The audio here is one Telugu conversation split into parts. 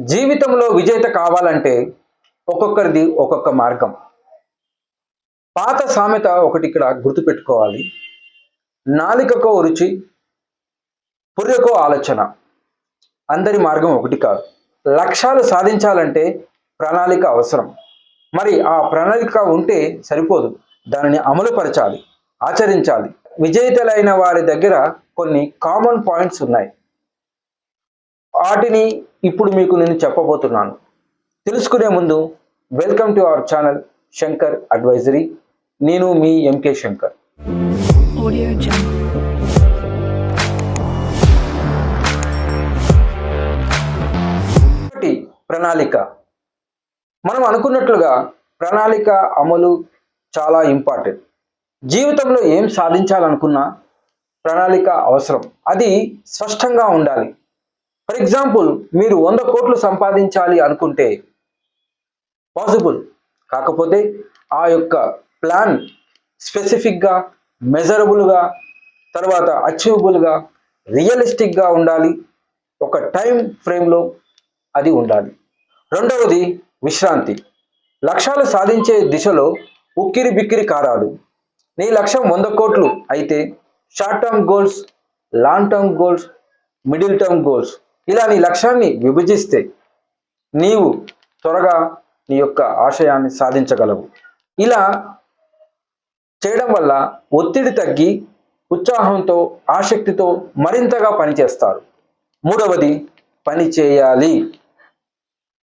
జీవితంలో విజేత కావాలంటే ఒక్కొక్కరిది ఒక్కొక్క మార్గం. పాత సామెత ఒకటి ఇక్కడ గుర్తుపెట్టుకోవాలి. నాలికకో రుచి, పుర్రెకో ఆలోచన. అందరి మార్గం ఒకటి కాదు. లక్ష్యాలు సాధించాలంటే ప్రణాళిక అవసరం. మరి ఆ ప్రణాళిక ఉంటే సరిపోదు, దానిని అమలుపరచాలి, ఆచరించాలి. విజేతలైన వారి దగ్గర కొన్ని కామన్ పాయింట్స్ ఉన్నాయి. వాటిని ఇప్పుడు మీకు నేను చెప్పబోతున్నాను. తెలుసుకునే ముందు welcome to our channel Shankar advisory. నేను మీ ఎంకే శంకర్. ప్రణాళిక. మనం అనుకున్నట్లుగా ప్రణాళిక అమలు చాలా ఇంపార్టెంట్. జీవితంలో ఏం సాధించాలనుకున్నా ప్రణాళిక అవసరం. అది స్పష్టంగా ఉండాలి. ఫర్ ఎగ్జాంపుల్, మీరు 100 కోట్లు సంపాదించాలి అనుకుంటే పాసిబుల్. కాకపోతే ఆ యొక్క ప్లాన్ స్పెసిఫిక్గా, మెజరబుల్గా, తర్వాత అచీవబుల్గా, రియలిస్టిక్గా ఉండాలి. ఒక టైం ఫ్రేమ్లో అది ఉండాలి. రెండవది విశ్రాంతి. లక్ష్యాలు సాధించే దిశలో ఉక్కిరి బిక్కిరి కారాదు. నీ లక్ష్యం 100 కోట్లు అయితే short term goals, long term goals, middle term goals, ఇలా నీ లక్ష్యాన్ని విభజిస్తే నీవు త్వరగా నీ యొక్క ఆశయాన్ని సాధించగలవు. ఇలా చేయడం వల్ల ఒత్తిడి తగ్గి ఉత్సాహంతో, ఆసక్తితో మరింతగా పనిచేస్తారు. మూడవది పని చేయాలి.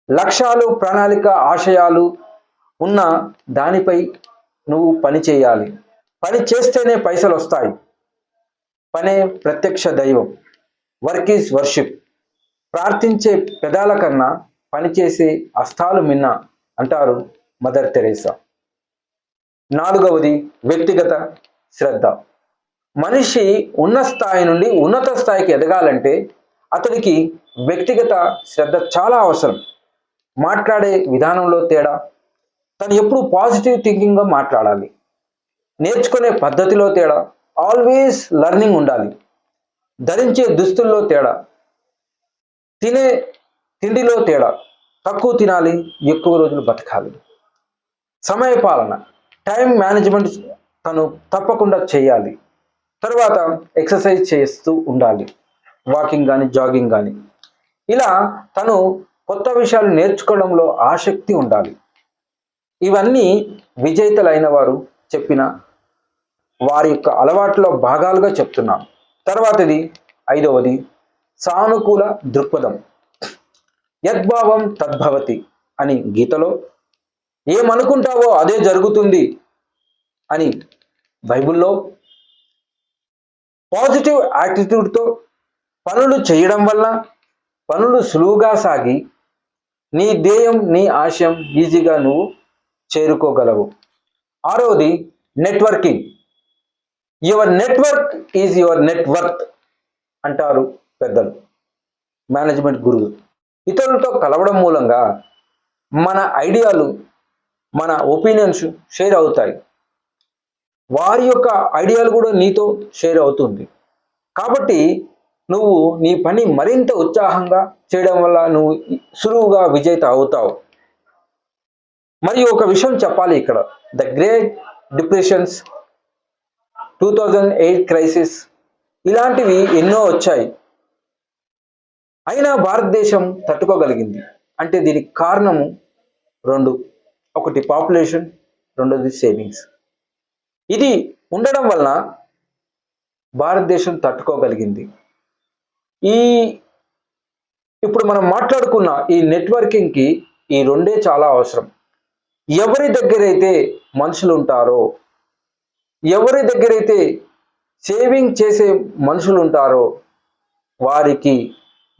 లక్ష్యాలు, ప్రణాళిక, ఆశయాలు ఉన్న దానిపై నువ్వు పని చేయాలి. పని చేస్తేనే పైసలు వస్తాయి. పనే ప్రత్యక్ష దైవం. Work is worship. ప్రార్థించే పెదాల కన్నా పనిచేసే హస్తాలు మిన్న అంటారు మదర్ తెరేసా. నాలుగవది వ్యక్తిగత శ్రద్ధ. మనిషి ఉన్న స్థాయి నుండి ఉన్నత స్థాయికి ఎదగాలంటే అతనికి వ్యక్తిగత శ్రద్ధ చాలా అవసరం. మాట్లాడే విధానంలో తేడా, తను ఎప్పుడు పాజిటివ్ థింకింగ్గా మాట్లాడాలి. నేర్చుకునే పద్ధతిలో తేడా, ఆల్వేస్ లర్నింగ్ ఉండాలి. ధరించే దుస్తుల్లో తేడా, తినే తిండిలో తేడా, తక్కువ తినాలి, ఎక్కువ రోజులు బతకాలి. సమయపాలన, టైం మేనేజ్మెంట్ తను తప్పకుండా చేయాలి. తర్వాత ఎక్సర్సైజ్ చేస్తూ ఉండాలి, వాకింగ్ కానీ, జాగింగ్ కానీ. ఇలా తను కొత్త విషయాలు నేర్చుకోవడంలో ఆసక్తి ఉండాలి. ఇవన్నీ విజేతలైన వారు చెప్పిన వారి యొక్క అలవాట్లో భాగాలుగా చెప్తున్నాను. తర్వాతది ఐదవది సానుకూల దృక్పథం. యద్భావం తద్భవతి అని గీతలో, ఏమనుకుంటావో అదే జరుగుతుంది అని బైబిల్లో, పాజిటివ్ యాటిట్యూడ్తో పనులు చేయడం వల్ల పనులు సులువుగా సాగి నీ ధ్యేయం, నీ ఆశయం ఈజీగా నువ్వు చేరుకోగలవు. ఆరవది networking. Your network is your net worth అంటారు పెద్దలు, మేనేజ్మెంట్ గురువు. ఇతరులతో కలవడం మూలంగా మన ఐడియాలు, మన ఒపీనియన్స్ షేర్ అవుతాయి. వారి యొక్క ఐడియాలు కూడా నీతో షేర్ అవుతుంది. కాబట్టి నువ్వు నీ పని మరింత ఉత్సాహంగా చేయడం వల్ల నువ్వు సులువుగా విజేత అవుతావు. మరియు ఒక విషయం చెప్పాలి ఇక్కడ. ద గ్రేట్ డిప్రెషన్స్, 2008 క్రైసిస్, ఇలాంటివి ఎన్నో వచ్చాయి. అయినా భారతదేశం తట్టుకోగలిగింది. అంటే దీనికి కారణము రెండు. ఒకటి పాపులేషన్, రెండోది సేవింగ్స్. ఇది ఉండడం వలన భారతదేశం తట్టుకోగలిగింది. ఇప్పుడు మనం మాట్లాడుకున్న ఈ నెట్వర్కింగ్కి ఈ రెండే చాలా అవసరం. ఎవరి దగ్గరైతే మనుషులు ఉంటారో, ఎవరి దగ్గరైతే సేవింగ్ చేసే మనుషులు ఉంటారో వారికి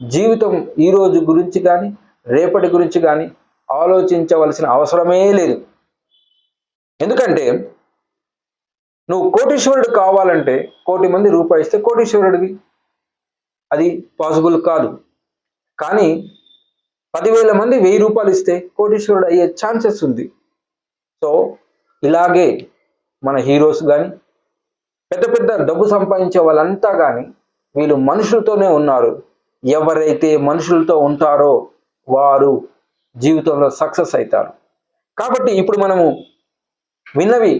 జీవితం ఈ రోజు గురించి కానీ, రేపటి గురించి కానీ ఆలోచించవలసిన అవసరమే లేదు. ఎందుకంటే నువ్వు కోటీశ్వరుడు కావాలంటే 1,00,00,000 మంది రూపాయి ఇస్తే కోటీశ్వరుడివి. అది పాసిబుల్ కాదు. కానీ 10,000 మంది 1,000 రూపాయలు ఇస్తే కోటీశ్వరుడు అయ్యే ఛాన్సెస్ ఉంది. సో ఇలాగే మన హీరోస్ కానీ, పెద్ద పెద్ద డబ్బు సంపాదించే వాళ్ళంతా కానీ వీళ్ళు మనుషులతోనే ఉన్నారు. ఎవరైతే మనుషులతో ఉంటారో వారు జీవితంలో సక్సెస్ అవుతారు. కాబట్టి ఇప్పుడు మనము విన్నవి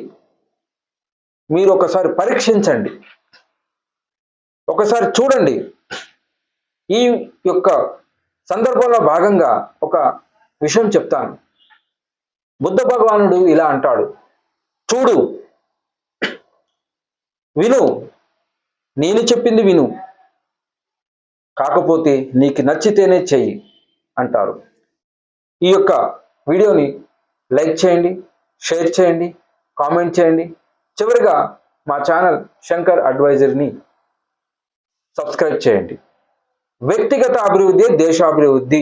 మీరు ఒకసారి పరీక్షించండి, ఒకసారి చూడండి. ఈ యొక్క సందర్భంలో భాగంగా ఒక విషయం చెప్తాను. బుద్ధ భగవానుడు ఇలా అంటాడు, చూడు, విను, నేను చెప్పింది విను, కాకపోతే నీకు నచ్చితేనే చెయ్యి అంటారు. ఈ యొక్క వీడియోని లైక్ చేయండి, షేర్ చేయండి, కామెంట్ చేయండి. చివరిగా మా ఛానల్ శంకర్ అడ్వైజర్ని సబ్స్క్రైబ్ చేయండి. వ్యక్తిగత అభివృద్ధి దేశాభివృద్ధి.